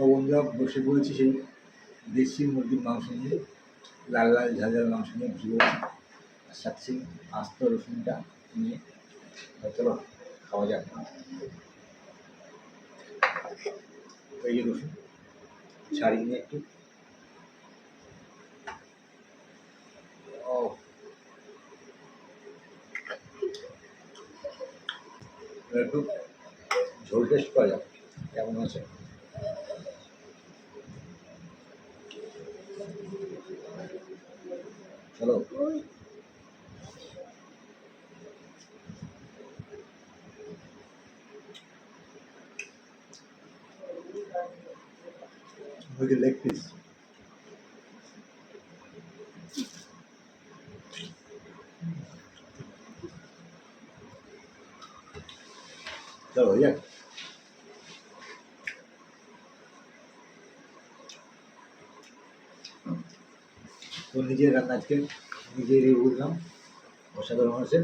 তো বন্ধুরা বসে পড়েছি সেই দেশি মুরগির মাংস নিয়ে, লাল লাল ঝাল ঝাল মাংস নিয়ে বসে পড়েছি, আর সাথে সেই আস্ত রসুনটা নিয়ে। চলো খাওয়া যাক। এই যে রসুন ছাড়িয়ে নিয়ে একটু, ও একটু ঝোল টেস্ট করা যাক কেমন আছে। চলো মুরগির লেগ পিস, চলো হয়ে যাক। তো নিজের রান্না আজকে নিজেরই বুঝলাম, অসাধারণ আছে।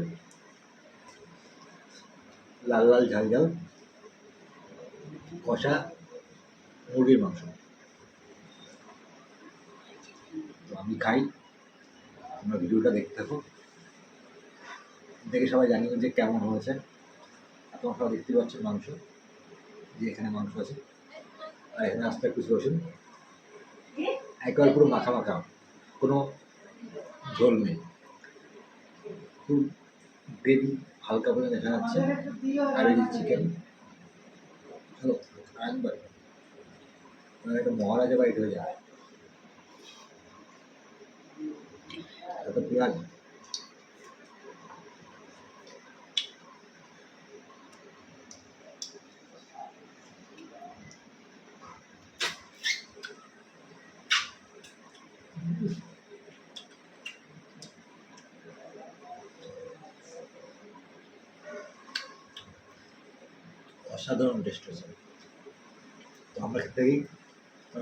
লাল লাল ঝাল ঝাল কষা মুরগির মাংস। তো আমি খাই, তোমরা ভিডিওটা দেখতে থাকো, দেখে সবাই জানিও যে কেমন হয়েছে। আর তোমরা সবাই দেখতে পাচ্ছ মাংস, যে এখানে মাংস আছে, আর এখানে আস্তে কিছু রসুন, একেবারে পুরো মাখা মাখা, কোনো ঝোল নেই, খুব গ্রেভি হালকা করে দেখা যাচ্ছে। আর এই চিকেন, হ্যালো একবার একটা মহারাজা বাইট হয়ে যায়। তারপর পেঁয়াজ, অসাধারণ টেস্ট হয়েছে। তো আমরা খেতে থাকি,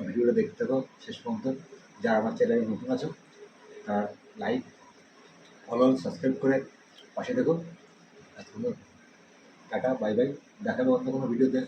ভিডিওটা দেখতে থাকো শেষ পর্যন্ত। যারা আমার চ্যানেলে নতুন আছো তার লাইক ফলো সাবস্ক্রাইব করে পাশে দেখো। টাটা, বাই বাই, দেখাবে অন্য কোনো ভিডিওতে।